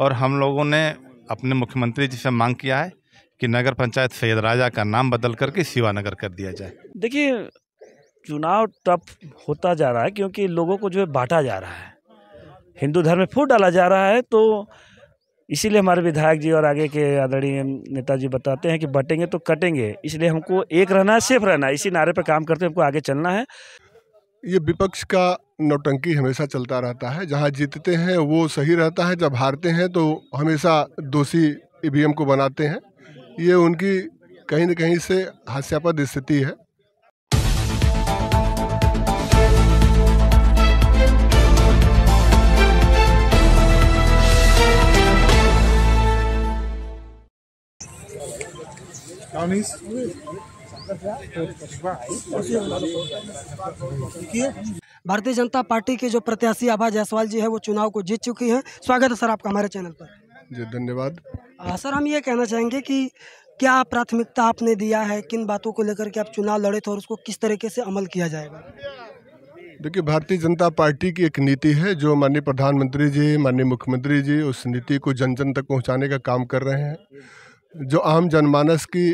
और हम लोगों ने अपने मुख्यमंत्री जी से मांग किया है कि नगर पंचायत सैयद राजा का नाम बदल करके शिवानगर कर दिया जाए। देखिए, चुनाव टफ होता जा रहा है क्योंकि लोगों को जो है बांटा जा रहा है, हिंदू धर्म में फूट डाला जा रहा है। तो इसीलिए हमारे विधायक जी और आगे के आदरणीय नेताजी बताते हैं कि बटेंगे तो कटेंगे, इसलिए हमको एक रहना है, सेफ रहना है। इसी नारे पर काम करते हमको आगे चलना है। ये विपक्ष का नौटंकी हमेशा चलता रहता है। जहाँ जीतते हैं वो सही रहता है, जब हारते हैं तो हमेशा दोषी ईवीएम को बनाते हैं। ये उनकी कहीं न कहीं से हास्यास्पद स्थिति है। भारतीय जनता पार्टी के जो प्रत्याशी आभा जायसवाल जी है वो चुनाव को जीत चुकी हैं। स्वागत है सर आपका हमारे चैनल पर। जी धन्यवाद। सर हम ये कहना चाहेंगे कि क्या प्राथमिकता आपने दिया है, किन बातों को लेकर के आप चुनाव लड़े थे और उसको किस तरीके से अमल किया जाएगा? देखिए, भारतीय जनता पार्टी की एक नीति है जो माननीय प्रधानमंत्री जी, माननीय मुख्यमंत्री जी उस नीति को जन जन तक पहुंचाने का काम कर रहे हैं। जो आम जनमानस की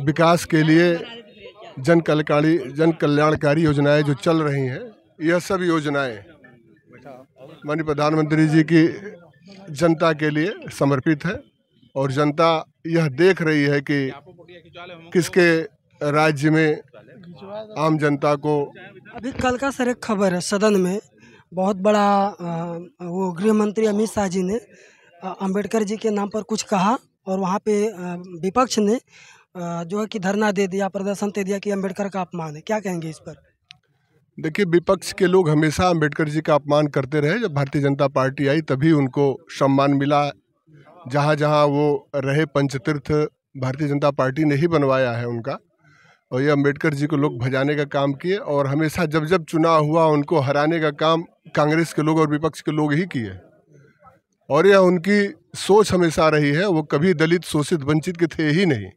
विकास के लिए जन कल्याणकारी योजनाएं जो चल रही हैं, यह सब योजनाएं माननीय प्रधानमंत्री जी की जनता के लिए समर्पित है और जनता यह देख रही है कि किसके राज्य में आम जनता को। अभी कल का सर एक खबर है, सदन में बहुत बड़ा वो गृह मंत्री अमित शाह जी ने अंबेडकर जी के नाम पर कुछ कहा और वहाँ पे विपक्ष ने जो है कि धरना दे दिया, प्रदर्शन दे दिया कि अंबेडकर का अपमान है। क्या कहेंगे इस पर? देखिए, विपक्ष के लोग हमेशा अंबेडकर जी का अपमान करते रहे। जब भारतीय जनता पार्टी आई तभी उनको सम्मान मिला। जहाँ जहाँ वो रहे पंचतीर्थ भारतीय जनता पार्टी ने ही बनवाया है उनका, और ये अंबेडकर जी को लोग भजाने का काम किए। और हमेशा जब जब चुनाव हुआ उनको हराने का काम कांग्रेस के लोग और विपक्ष के लोग ही किए, और यह उनकी सोच हमेशा रही है। वो कभी दलित शोषित वंचित के थे ही नहीं।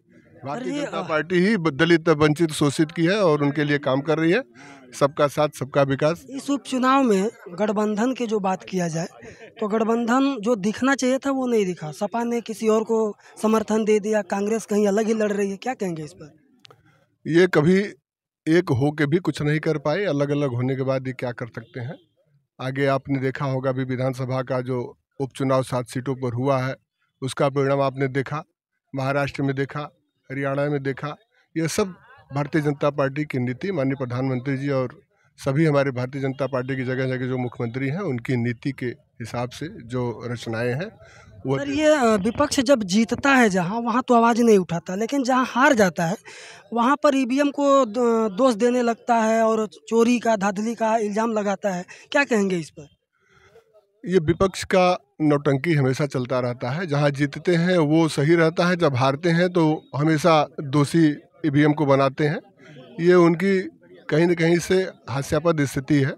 भारतीय जनता पार्टी ही दलित वंचित शोषित की है और उनके लिए काम कर रही है। सबका साथ सबका विकास। इस उपचुनाव में गठबंधन की जो बात किया जाए तो गठबंधन जो दिखना चाहिए था वो नहीं दिखा। सपा ने किसी और को समर्थन दे दिया, कांग्रेस कहीं अलग ही लड़ रही है। क्या कहेंगे इस पर? ये कभी एक हो के भी कुछ नहीं कर पाए। अलग अलग होने के बाद ये क्या कर सकते हैं। आगे आपने देखा होगा अभी विधानसभा का जो उपचुनाव 7 सीटों पर हुआ है उसका परिणाम आपने देखा, महाराष्ट्र में देखा, हरियाणा में देखा। यह सब भारतीय जनता पार्टी की नीति, माननीय प्रधानमंत्री जी और सभी हमारे भारतीय जनता पार्टी की जगह जगह जो मुख्यमंत्री हैं उनकी नीति के हिसाब से जो रचनाएं हैं वो। सर ये विपक्ष जब जीतता है जहाँ, वहाँ तो आवाज़ नहीं उठाता, लेकिन जहाँ हार जाता है वहाँ पर ईवीएम को दोष देने लगता है और चोरी का, धांधली का इल्ज़ाम लगाता है। क्या कहेंगे इस पर? ये विपक्ष का नौटंकी हमेशा चलता रहता है। जहाँ जीतते हैं वो सही रहता है, जब हारते हैं तो हमेशा दोषी ईवीएम को बनाते हैं। ये उनकी कहीं न कहीं से हास्यास्पद स्थिति है।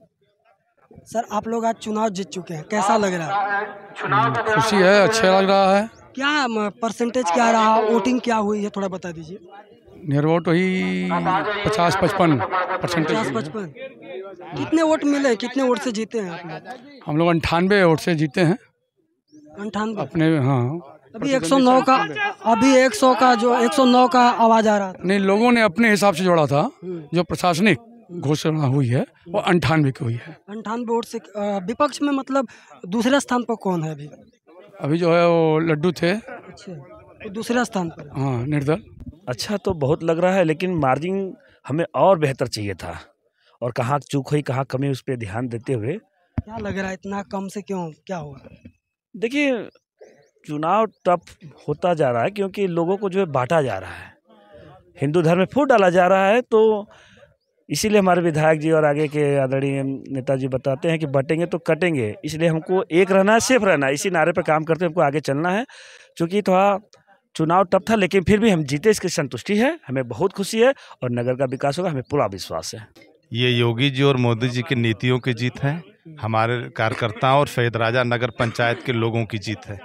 सर आप लोग आज चुनाव जीत चुके हैं, कैसा लग रहा है? खुशी है, अच्छा लग रहा है। क्या परसेंटेज क्या रहा, वोटिंग क्या हुई है, थोड़ा बता दीजिए। नियर वोट वही 50-55%। 50-55 कितने वोट मिले, कितने वोट से जीते हैं आप लोग? हम लोग 98 वोट से जीते हैं 98 अपने। हाँ, अभी 109 का, अभी 109 का आवाज आ रहा था। नहीं, लोगों ने अपने हिसाब से जोड़ा था। जो प्रशासनिक घोषणा हुई है वो 98 की हुई है। 98 वोट से। विपक्ष में मतलब दूसरे स्थान पर कौन है अभी? अभी जो है वो लड्डू थे। अच्छा, तो दूसरे स्थान पर। हाँ, निर्दल। अच्छा तो बहुत लग रहा है, लेकिन मार्जिन हमें और बेहतर चाहिए था, और कहाँ चूक हुई, कहाँ कमी, उस पर ध्यान देते हुए। क्या लग रहा है इतना कम से क्यों, क्या हुआ? देखिए, चुनाव टफ होता जा रहा है क्योंकि लोगों को जो है बांटा जा रहा है, हिंदू धर्म में फूट डाला जा रहा है। तो इसीलिए हमारे विधायक जी और आगे के आदरणीय नेताजी बताते हैं कि बटेंगे तो कटेंगे, इसलिए हमको एक रहना है, सेफ रहना है। इसी नारे पर काम करते हमको आगे चलना है। चूँकि थोड़ा चुनाव टफ था लेकिन फिर भी हम जीते, इसकी संतुष्टि है, हमें बहुत खुशी है और नगर का विकास होगा, हमें पूरा विश्वास है। ये योगी जी और मोदी जी की नीतियों की जीत है, हमारे कार्यकर्ताओं और सैयद राजा नगर पंचायत के लोगों की जीत है।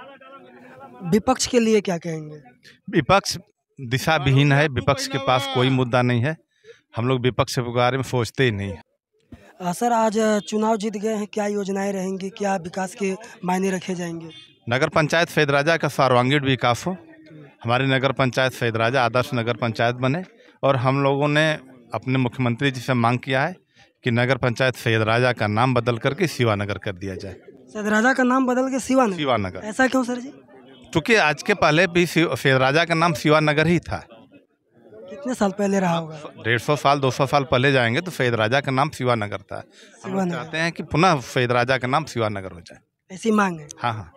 विपक्ष के लिए क्या कहेंगे? विपक्ष दिशा विहीन है, विपक्ष के पास कोई मुद्दा नहीं है। हम लोग विपक्ष के बारे में सोचते ही नहीं है। सर आज चुनाव जीत गए हैं, क्या योजनाएं रहेंगी, क्या विकास के मायने रखे जाएंगे? नगर पंचायत फैदराजा का सर्वांगीण विकास हो, हमारी नगर पंचायत फैदराजा आदर्श नगर पंचायत बने। और हम लोगों ने अपने मुख्यमंत्री जी से मांग किया है कि नगर पंचायत फैदराजा का नाम बदल करके शिवानगर कर दिया जाए। फैदराजा का नाम बदल के शिवानगर? शिवानगर। ऐसा क्यों सर जी? क्योंकि आज के पहले भी फैदराजा का नाम शिवानगर ही था। कितने साल पहले रहा होगा? 150 साल 200 साल पहले जाएंगे तो फैदराजा का नाम शिवानगर था। हम लोग चाहते हैं कि पुनः फैदराजा का नाम शिवानगर हो जाए। ऐसी मांग है? हाँ हाँ।